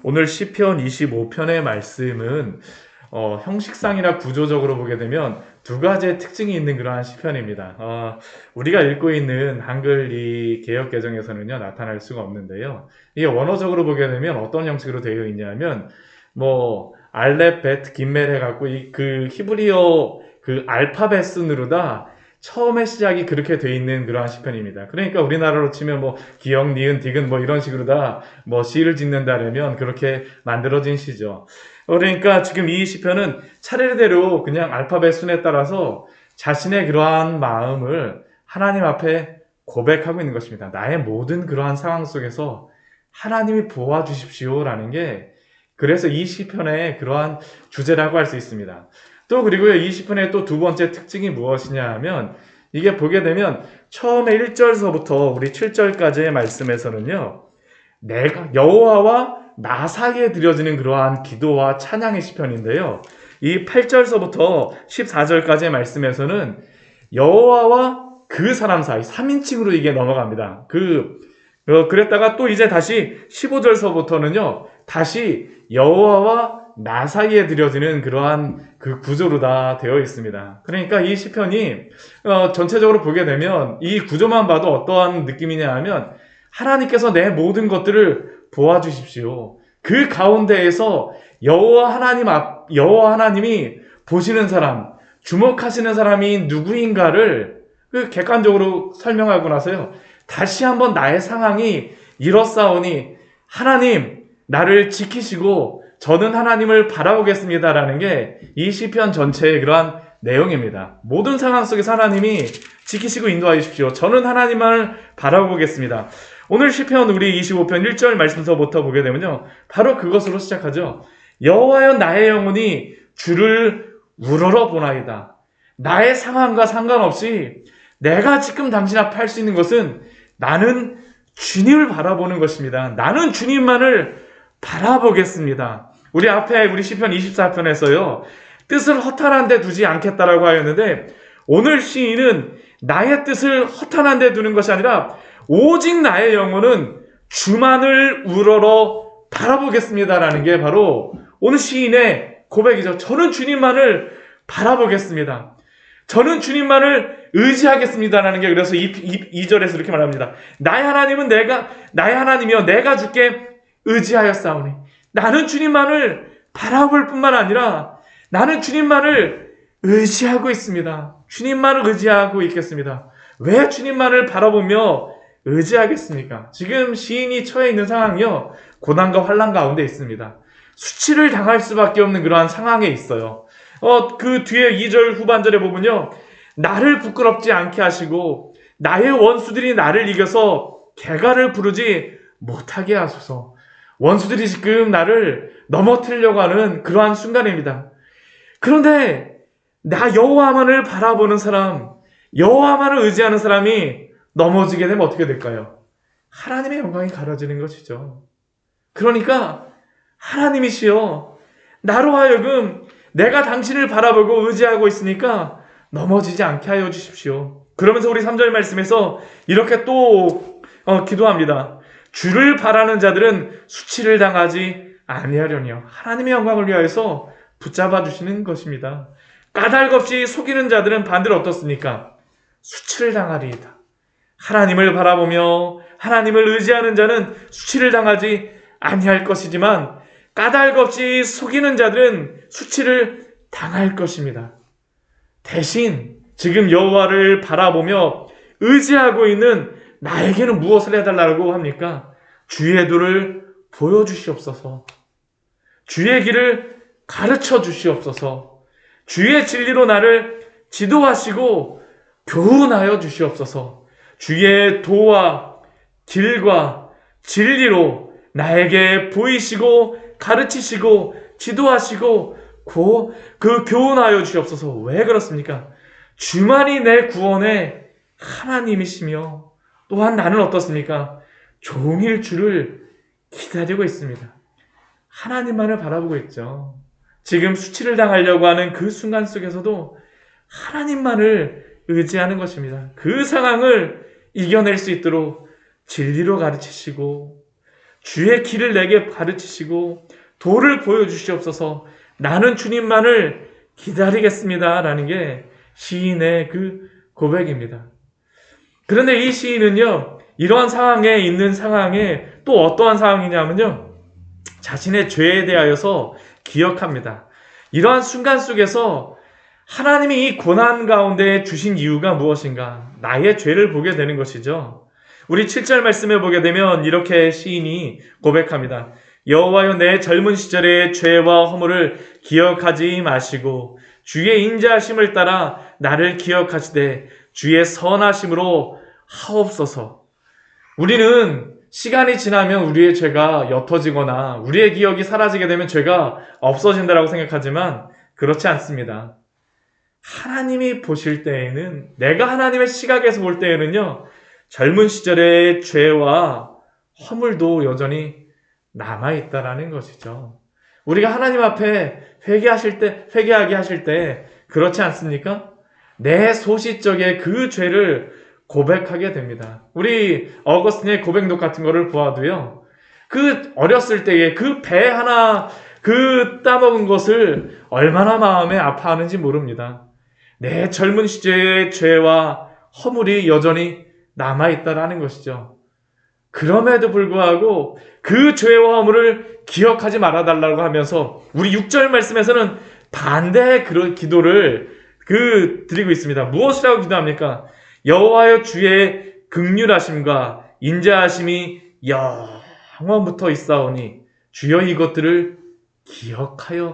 오늘 시편 25편의 말씀은 형식상이나 구조적으로 보게 되면 두 가지의 특징이 있는 그러한 시편입니다. 우리가 읽고 있는 한글 이 개역 개정에서는요 나타날 수가 없는데요. 이게 원어적으로 보게 되면 어떤 형식으로 되어 있냐면 뭐 알렙, bet, 김멜 해갖고 그 히브리어 그 알파벳 순으로다 처음에 시작이 그렇게 돼 있는 그러한 시편입니다. 그러니까 우리나라로 치면 뭐 기역, 니은, 디귿 뭐 이런 식으로 다 뭐 시를 짓는다라면 그렇게 만들어진 시죠. 그러니까 지금 이 시편은 차례대로 그냥 알파벳 순에 따라서 자신의 그러한 마음을 하나님 앞에 고백하고 있는 것입니다. 나의 모든 그러한 상황 속에서 하나님이 도와주십시오라는 게 그래서 이 시편의 그러한 주제라고 할 수 있습니다. 또 그리고요 이 시편의 또 두 번째 특징이 무엇이냐 하면 이게 보게 되면 처음에 1절서부터 우리 7절까지의 말씀에서는요 내가 여호와와 나 사이에 드려지는 그러한 기도와 찬양의 시편인데요. 이 8절서부터 14절까지의 말씀에서는 여호와와 그 사람 사이 3인칭으로 이게 넘어갑니다. 그랬다가 또 이제 다시 15절서부터는요. 다시 여호와와 나 사이에 드려지는 그러한 그 구조로 다 되어 있습니다. 그러니까 이 시편이 전체적으로 보게 되면 이 구조만 봐도 어떠한 느낌이냐 하면 하나님께서 내 모든 것들을 도와주십시오. 그 가운데에서 여호와 하나님이 보시는 사람, 주목하시는 사람이 누구인가를 객관적으로 설명하고 나서요. 다시 한번 나의 상황이 이렇사오니 하나님 나를 지키시고 저는 하나님을 바라보겠습니다라는 게 이 시편 전체의 그러한 내용입니다. 모든 상황 속에서 하나님이 지키시고 인도하여 주십시오. 저는 하나님을 바라보겠습니다. 오늘 시편 우리 25편 1절 말씀서부터 보게 되면요. 바로 그것으로 시작하죠. 여호와여 나의 영혼이 주를 우러러 보나이다. 나의 상황과 상관없이 내가 지금 당신 앞에 할 수 있는 것은 나는 주님을 바라보는 것입니다. 나는 주님만을 바라보겠습니다. 우리 시편 24편에서요. 뜻을 허탄한 데 두지 않겠다라고 하였는데 오늘 시인은 나의 뜻을 허탄한 데 두는 것이 아니라 오직 나의 영혼은 주만을 우러러 바라보겠습니다라는 게 바로 오늘 시인의 고백이죠. 저는 주님만을 바라보겠습니다. 저는 주님만을 의지하겠습니다라는 게 그래서 2절에서 이렇게 말합니다. 나의 하나님이여 내가 주께 의지하였사오니 나는 주님만을 바라볼 뿐만 아니라 나는 주님만을 의지하고 있습니다. 주님만을 의지하고 있겠습니다. 왜 주님만을 바라보며 의지하겠습니까? 지금 시인이 처해 있는 상황이요. 고난과 환난 가운데 있습니다. 수치를 당할 수밖에 없는 그러한 상황에 있어요. 그 뒤에 2절 후반절에 보면요. 나를 부끄럽지 않게 하시고 나의 원수들이 나를 이겨서 개가를 부르지 못하게 하소서. 원수들이 지금 나를 넘어뜨리려고 하는 그러한 순간입니다. 그런데 나 여호와만을 바라보는 사람, 여호와만을 의지하는 사람이 넘어지게 되면 어떻게 될까요? 하나님의 영광이 가려지는 것이죠. 그러니까 하나님이시여 나로 하여금 내가 당신을 바라보고 의지하고 있으니까 넘어지지 않게 하여 주십시오. 그러면서 우리 3절 말씀에서 이렇게 또 기도합니다. 주를 바라는 자들은 수치를 당하지 아니하려니요. 하나님의 영광을 위하여서 붙잡아 주시는 것입니다. 까닭없이 속이는 자들은 반대로 어떻습니까? 수치를 당하리이다. 하나님을 바라보며 하나님을 의지하는 자는 수치를 당하지 아니할 것이지만 까닭없이 속이는 자들은 수치를 당할 것입니다. 대신 지금 여호와를 바라보며 의지하고 있는 나에게는 무엇을 해달라고 합니까? 주의 도를 보여주시옵소서. 주의 길을 가르쳐 주시옵소서. 주의 진리로 나를 지도하시고 교훈하여 주시옵소서. 주의 도와 길과 진리로 나에게 보이시고 가르치시고 지도하시고 그 교훈하여 주시옵소서. 왜 그렇습니까? 주만이 내 구원의 하나님이시며 또한 나는 어떻습니까? 종일 주를 기다리고 있습니다. 하나님만을 바라보고 있죠. 지금 수치를 당하려고 하는 그 순간 속에서도 하나님만을 의지하는 것입니다. 그 상황을 이겨낼 수 있도록 진리로 가르치시고 주의 길을 내게 가르치시고 도를 보여주시옵소서. 나는 주님만을 기다리겠습니다. 라는 게 시인의 그 고백입니다. 그런데 이 시인은요, 이러한 상황에 있는 상황에 또 어떠한 상황이냐면요, 자신의 죄에 대하여서 기억합니다. 이러한 순간 속에서 하나님이 이 고난 가운데 주신 이유가 무엇인가? 나의 죄를 보게 되는 것이죠. 우리 7절 말씀에 보게 되면 이렇게 시인이 고백합니다. 여호와여, 내 젊은 시절의 죄와 허물을 기억하지 마시고 주의 인자하심을 따라 나를 기억하시되 주의 선하심으로 하옵소서. 우리는 시간이 지나면 우리의 죄가 옅어지거나 우리의 기억이 사라지게 되면 죄가 없어진다고 생각하지만 그렇지 않습니다. 하나님이 보실 때에는, 내가 하나님의 시각에서 볼 때에는요, 젊은 시절의 죄와 허물도 여전히 남아있다라는 것이죠. 우리가 하나님 앞에 회개하게 하실 때 그렇지 않습니까? 내 소시적의 그 죄를 고백하게 됩니다. 우리 어거스틴의 고백록 같은 거를 보아도요, 그 어렸을 때에 그 배 하나 그 따먹은 것을 얼마나 마음에 아파하는지 모릅니다. 내 젊은 시절의 죄와 허물이 여전히 남아있다라는 것이죠. 그럼에도 불구하고 그 죄와 허물을 기억하지 말아달라고 하면서 우리 6절 말씀에서는 반대의 그런 기도를 드리고 있습니다. 무엇이라고 기도합니까? 여호와여, 주의 긍휼하심과 인자하심이 영원부터 있사오니 주여 이것들을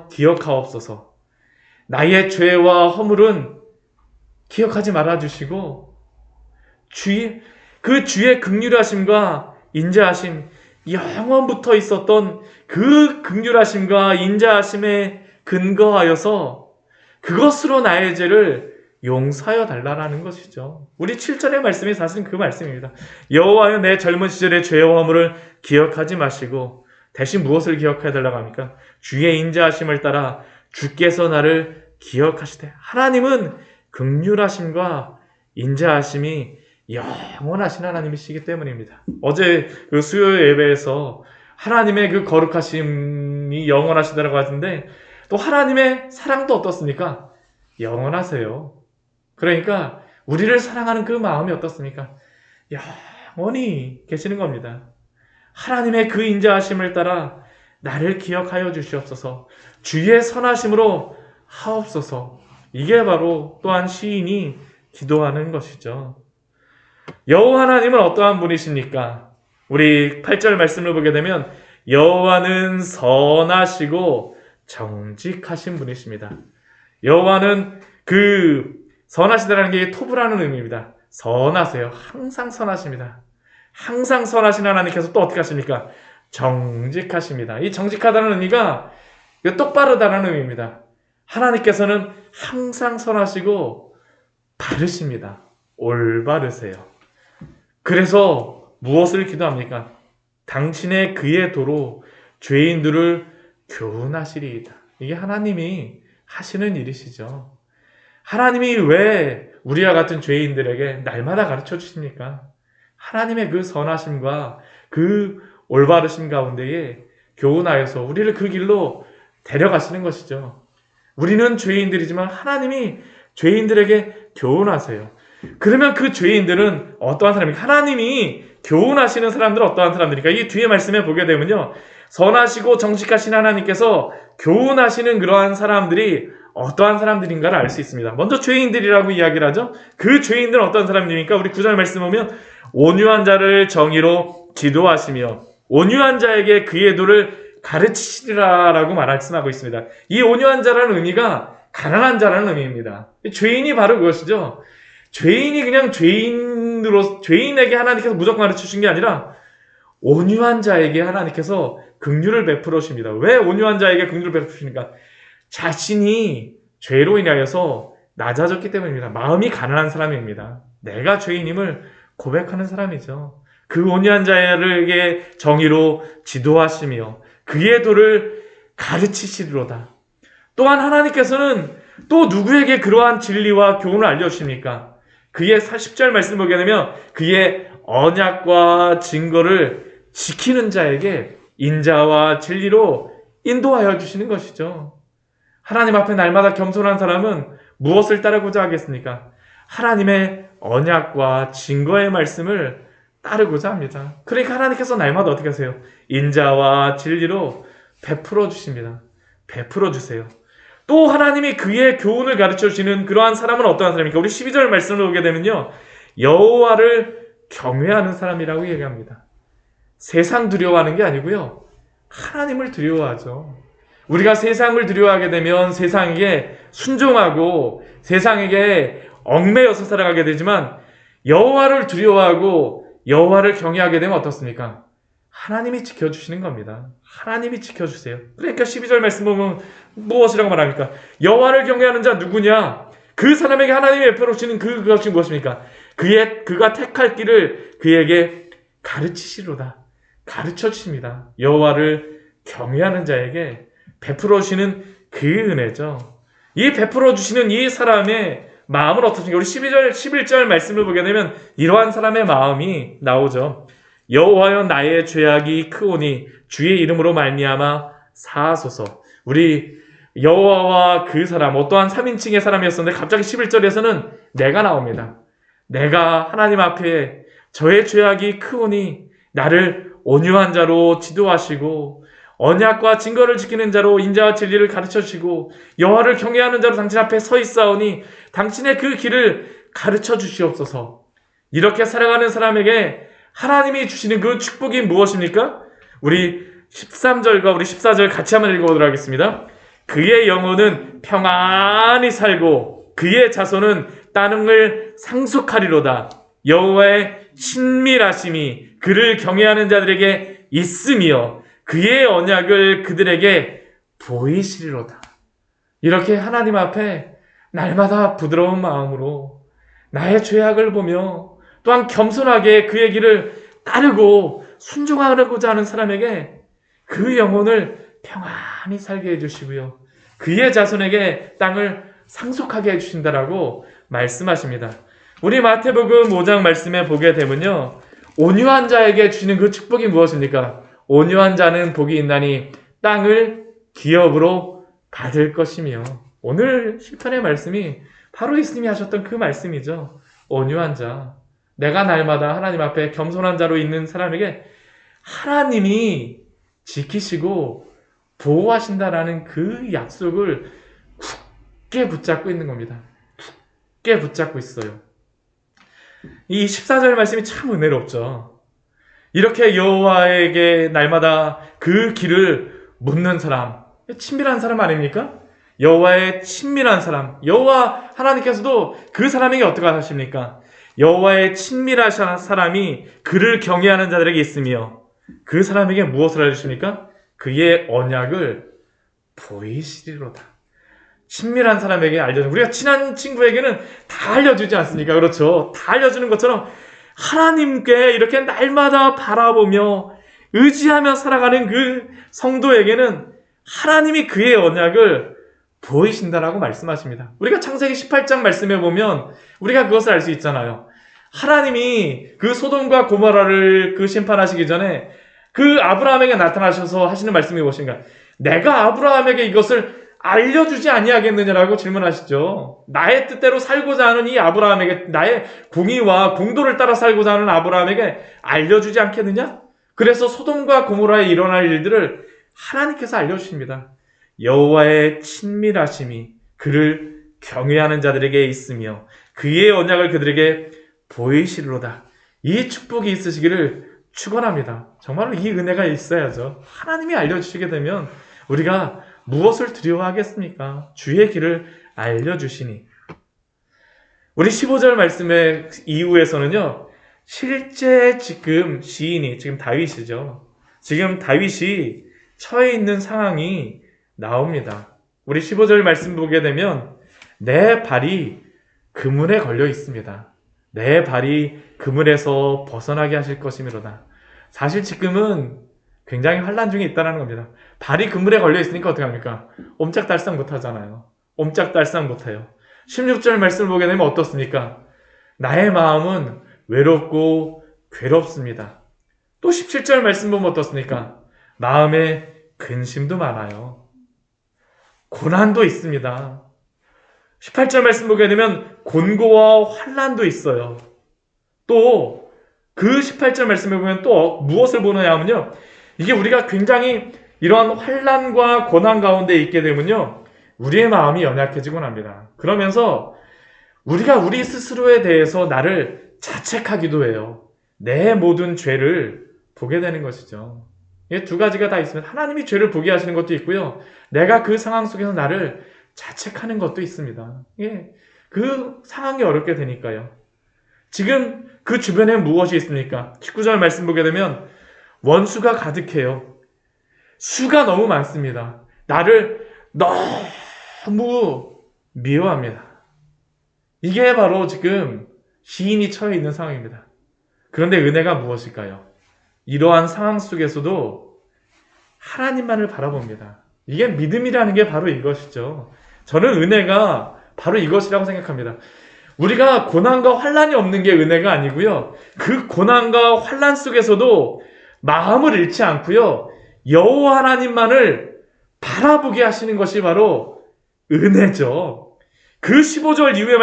기억하옵소서. 나의 죄와 허물은 기억하지 말아주시고 주의 긍휼하심과 인자하심, 영원부터 있었던 그 긍휼하심과 인자하심에 근거하여서 그것으로 나의 죄를 용서하여 달라는 것이죠. 우리 7절의 말씀이 사실 그 말씀입니다. 여호와여, 내 젊은 시절의 죄와 허물을 기억하지 마시고 대신 무엇을 기억해 달라고 합니까? 주의 인자하심을 따라 주께서 나를 기억하시되. 하나님은 긍휼하심과 인자하심이 영원하신 하나님이시기 때문입니다. 어제 그 수요 예배에서 하나님의 그 거룩하심이 영원하시다라고 하던데, 또 하나님의 사랑도 어떻습니까? 영원하세요. 그러니까 우리를 사랑하는 그 마음이 어떻습니까? 영원히 계시는 겁니다. 하나님의 그 인자하심을 따라 나를 기억하여 주시옵소서. 주의 선하심으로 하옵소서. 이게 바로 또한 시인이 기도하는 것이죠. 여호와 하나님은 어떠한 분이십니까? 우리 8절 말씀을 보게 되면 여호와는 선하시고 정직하신 분이십니다. 여호와는 선하시다라는 게 토부라는 의미입니다. 선하세요. 항상 선하십니다. 항상 선하신 하나님께서 또 어떻게 하십니까? 정직하십니다. 이 정직하다는 의미가 똑바르다는 의미입니다. 하나님께서는 항상 선하시고 바르십니다. 올바르세요. 그래서 무엇을 기도합니까? 당신의 그의 도로 죄인들을 교훈하시리이다. 이게 하나님이 하시는 일이시죠. 하나님이 왜 우리와 같은 죄인들에게 날마다 가르쳐 주십니까? 하나님의 그 선하심과 그 올바르심 가운데에 교훈하여서 우리를 그 길로 데려가시는 것이죠. 우리는 죄인들이지만 하나님이 죄인들에게 교훈하세요. 그러면 그 죄인들은 어떠한 사람입니까? 하나님이 교훈하시는 사람들은 어떠한 사람들입니까? 이 뒤에 말씀에 보게 되면요, 선하시고 정직하신 하나님께서 교훈하시는 그러한 사람들이 어떠한 사람들인가를 알 수 있습니다. 먼저 죄인들이라고 이야기를 하죠. 그 죄인들은 어떤 사람들입니까? 우리 9절 말씀 보면 온유한 자를 정의로 지도하시며 온유한 자에게 그의 도를 가르치시리라라고 말씀하고 있습니다. 이 온유한 자라는 의미가 가난한 자라는 의미입니다. 죄인이 바로 그것이죠. 죄인이 그냥 죄인에게 하나님께서 무조건 가르치신 게 아니라 온유한 자에게 하나님께서 긍휼을 베풀어 주십니다. 왜 온유한 자에게 긍휼을 베풀어 주십니까? 자신이 죄로 인하여서 낮아졌기 때문입니다. 마음이 가난한 사람입니다. 내가 죄인임을 고백하는 사람이죠. 그 온유한 자에게 정의로 지도하시며 그의 도를 가르치시리로다. 또한 하나님께서는 또 누구에게 그러한 진리와 교훈을 알려주십니까? 그의 10절 말씀 보게 되면 그의 언약과 증거를 지키는 자에게 인자와 진리로 인도하여 주시는 것이죠. 하나님 앞에 날마다 겸손한 사람은 무엇을 따르고자 하겠습니까? 하나님의 언약과 증거의 말씀을 따르고자 합니다. 그러니까 하나님께서 날마다 어떻게 하세요? 인자와 진리로 베풀어 주십니다. 베풀어 주세요. 또 하나님이 그의 교훈을 가르쳐 주시는 그러한 사람은 어떠한 사람입니까? 우리 12절 말씀을 보게 되면요, 여호와를 경외하는 사람이라고 얘기합니다. 세상 두려워하는 게 아니고요, 하나님을 두려워하죠. 우리가 세상을 두려워하게 되면 세상에게 순종하고 세상에게 얽매여서 살아가게 되지만, 여호와를 두려워하고 여호와를 경외하게 되면 어떻습니까? 하나님이 지켜주시는 겁니다. 하나님이 지켜주세요. 그러니까 12절 말씀 보면 무엇이라고 말합니까? 여호와를 경외하는 자 누구냐? 그 사람에게 하나님이 베풀어 주시는 그것이 무엇입니까? 그가 택할 길을 그에게 가르치시로다. 가르쳐 주십니다. 여호와를 경외하는 자에게 베풀어 주시는 그 은혜죠. 이 베풀어 주시는 이 사람의 마음은 어떻습니까? 우리 12절, 11절 말씀을 보게 되면 이러한 사람의 마음이 나오죠. 여호와여, 나의 죄악이 크오니 주의 이름으로 말미암아 사하소서. 우리 여호와와 그 사람, 어떠한 3인칭의 사람이었었는데 갑자기 11절에서는 내가 나옵니다. 내가 하나님 앞에 저의 죄악이 크오니 나를 온유한 자로 지도하시고 언약과 증거를 지키는 자로 인자와 진리를 가르쳐 주시고 여호와를 경외하는 자로 당신 앞에 서 있사오니 당신의 그 길을 가르쳐 주시옵소서. 이렇게 살아가는 사람에게 하나님이 주시는 그 축복이 무엇입니까? 우리 13절과 우리 14절 같이 한번 읽어보도록 하겠습니다. 그의 영혼은 평안히 살고 그의 자손은 땅을 상속하리로다. 여호와의 친밀하심이 그를 경외하는 자들에게 있으며 그의 언약을 그들에게 보이시리로다. 이렇게 하나님 앞에 날마다 부드러운 마음으로 나의 죄악을 보며 또한 겸손하게 그의 길을 따르고 순종하고자 하는 사람에게 그 영혼을 평안히 살게 해주시고요, 그의 자손에게 땅을 상속하게 해주신다라고 말씀하십니다. 우리 마태복음 5장 말씀에 보게 되면요, 온유한 자에게 주시는 그 축복이 무엇입니까? 온유한 자는 복이 있나니 땅을 기업으로 받을 것이며, 오늘 시편의 말씀이 바로 예수님이 하셨던 그 말씀이죠. 온유한 자, 내가 날마다 하나님 앞에 겸손한 자로 있는 사람에게 하나님이 지키시고 보호하신다라는 그 약속을 굳게 붙잡고 있는 겁니다. 굳게 붙잡고 있어요. 이 14절 말씀이 참 은혜롭죠. 이렇게 여호와에게 날마다 그 길을 묻는 사람, 친밀한 사람 아닙니까? 여호와의 친밀한 사람, 여호와 하나님께서도 그 사람에게 어떻게 하십니까? 여호와의 친밀하신 사람이 그를 경외하는 자들에게 있으며 그 사람에게 무엇을 알려주십니까? 그의 언약을 보이시리로다. 친밀한 사람에게 알려주는, 우리가 친한 친구에게는 다 알려주지 않습니까? 그렇죠. 다 알려주는 것처럼 하나님께 이렇게 날마다 바라보며 의지하며 살아가는 그 성도에게는 하나님이 그의 언약을 보이신다라고 말씀하십니다. 우리가 창세기 18장 말씀에 보면 우리가 그것을 알 수 있잖아요. 하나님이 그 소돔과 고모라를 그 심판하시기 전에 그 아브라함에게 나타나셔서 하시는 말씀이 무엇인가? 내가 아브라함에게 이것을 알려주지 아니하겠느냐라고 질문하시죠. 나의 뜻대로 살고자 하는 이 아브라함에게, 나의 공의와 공도를 따라 살고자 하는 아브라함에게 알려주지 않겠느냐? 그래서 소돔과 고모라에 일어날 일들을 하나님께서 알려주십니다. 여호와의 친밀하심이 그를 경외하는 자들에게 있으며 그의 언약을 그들에게 보이시리로다. 이 축복이 있으시기를 축원합니다. 정말로 이 은혜가 있어야죠. 하나님이 알려주시게 되면 우리가 무엇을 두려워하겠습니까? 주의 길을 알려주시니. 우리 15절 말씀의 이후에서는요, 실제 지금 시인이, 지금 다윗이죠. 지금 다윗이 처해 있는 상황이 나옵니다. 우리 15절 말씀 보게 되면 내 발이 그물에 걸려 있습니다. 내 발이 그물에서 벗어나게 하실 것이미로다. 사실 지금은 굉장히 환난 중에 있다는 겁니다. 발이 그물에 걸려 있으니까 어떻게 합니까? 옴짝달싹 못하잖아요. 옴짝달싹 못해요. 16절 말씀을 보게 되면 어떻습니까? 나의 마음은 외롭고 괴롭습니다. 또 17절 말씀 보면 어떻습니까? 마음에 근심도 많아요. 고난도 있습니다. 18절 말씀 보게 되면 곤고와 환난도 있어요. 또 그 18절 말씀에 보면 또 무엇을 보느냐 하면요. 이게 우리가 굉장히 이런 환난과 고난 가운데 있게 되면요. 우리의 마음이 연약해지곤 합니다. 그러면서 우리가 우리 스스로에 대해서 나를 자책하기도 해요. 내 모든 죄를 보게 되는 것이죠. 이게 두 가지가 다 있으면 하나님이 죄를 보게 하시는 것도 있고요. 내가 그 상황 속에서 나를 자책하는 것도 있습니다. 예, 그 상황이 어렵게 되니까요. 지금 그 주변에 무엇이 있습니까? 19절 말씀 보게 되면 원수가 가득해요. 수가 너무 많습니다. 나를 너무 미워합니다. 이게 바로 지금 시인이 처해 있는 상황입니다. 그런데 은혜가 무엇일까요? 이러한 상황 속에서도 하나님만을 바라봅니다. 이게 믿음이라는 게 바로 이것이죠. 저는 은혜가 바로 이것이라고 생각합니다. 우리가 고난과 환난이 없는 게 은혜가 아니고요. 그 고난과 환난 속에서도 마음을 잃지 않고요. 여호와 하나님만을 바라보게 하시는 것이 바로 은혜죠. 그 15절 이후의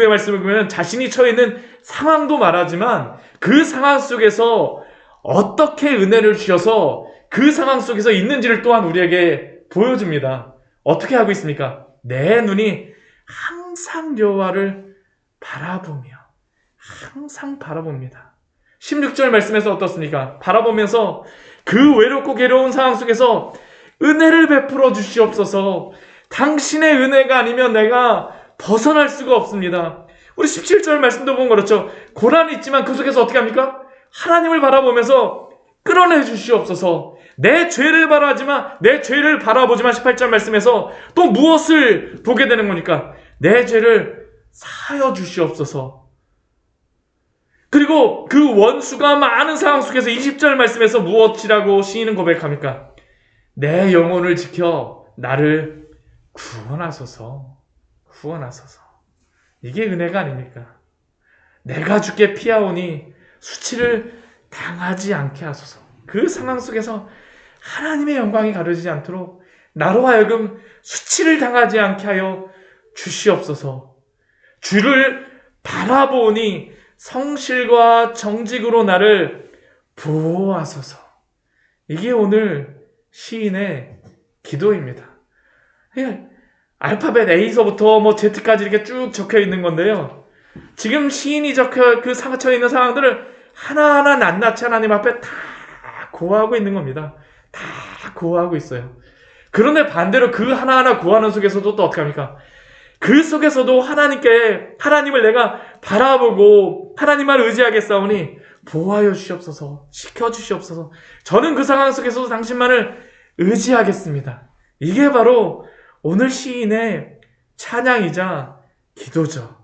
말씀을 보면 자신이 처해 있는 상황도 말하지만 그 상황 속에서 어떻게 은혜를 주셔서 그 상황 속에서 있는지를 또한 우리에게 보여줍니다. 어떻게 하고 있습니까? 내 눈이 항상 여호와를 바라보며 항상 바라봅니다. 16절 말씀에서 어떻습니까? 바라보면서 그 외롭고 괴로운 상황 속에서 은혜를 베풀어 주시옵소서. 당신의 은혜가 아니면 내가 벗어날 수가 없습니다. 우리 17절 말씀도 보면 그렇죠. 고난이 있지만 그 속에서 어떻게 합니까? 하나님을 바라보면서 끌어내 주시옵소서. 내 죄를 바라보지만 18절 말씀에서 또 무엇을 보게 되는 겁니까? 내 죄를 사하여 주시옵소서. 그리고 그 원수가 많은 상황 속에서 20절 말씀에서 무엇이라고 시인은 고백합니까? 내 영혼을 지켜 나를 구원하소서. 이게 은혜가 아닙니까? 내가 주께 피하오니 수치를 당하지 않게 하소서. 그 상황 속에서 하나님의 영광이 가려지지 않도록 나로 하여금 수치를 당하지 않게 하여 주시옵소서. 주를 바라보니 성실과 정직으로 나를 보호하소서. 이게 오늘 시인의 기도입니다. 알파벳 A서부터 Z까지 이렇게 쭉 적혀 있는 건데요. 지금 시인이 처해 있는 상황들을 하나하나 낱낱이 하나님 앞에 다 고하고 있는 겁니다. 다 고하고 있어요. 그런데 반대로 그 하나하나 고하는 속에서도 또 어떻게 합니까? 그 속에서도 하나님을 내가 바라보고 하나님만 의지하겠사오니 보호하여 주시옵소서, 지켜주시옵소서. 저는 그 상황 속에서도 당신만을 의지하겠습니다. 이게 바로 오늘 시인의 찬양이자 기도죠.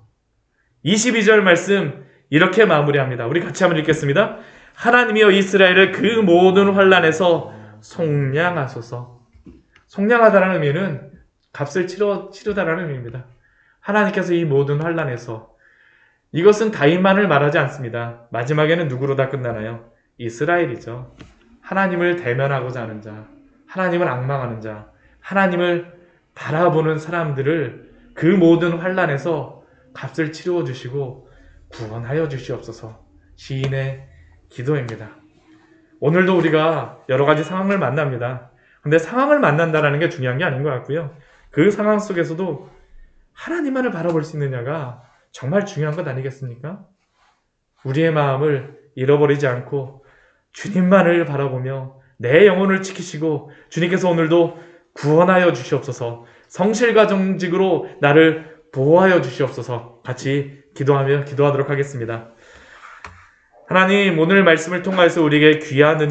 22절 말씀 이렇게 마무리합니다. 우리 같이 한번 읽겠습니다. 하나님이여 이스라엘을 그 모든 환난에서 속량하소서. 속량하다라는 의미는 값을 치르다라는 의미입니다. 하나님께서 이 모든 환난에서, 이것은 다윗만을 말하지 않습니다. 마지막에는 누구로 다 끝나나요? 이스라엘이죠. 하나님을 대면하고자 하는 자, 하나님을 앙망하는 자, 하나님을 바라보는 사람들을 그 모든 환난에서 값을 치루어 주시고 구원하여 주시옵소서. 시인의 기도입니다. 오늘도 우리가 여러 가지 상황을 만납니다. 근데 상황을 만난다라는 게 중요한 게 아닌 것 같고요. 그 상황 속에서도 하나님만을 바라볼 수 있느냐가 정말 중요한 것 아니겠습니까? 우리의 마음을 잃어버리지 않고 주님만을 바라보며 내 영혼을 지키시고 주님께서 오늘도 구원하여 주시옵소서. 성실과 정직으로 나를 보호하여 주시옵소서. 같이 기도하도록 하겠습니다. 하나님, 오늘 말씀을 통하여서 우리에게 귀한 은혜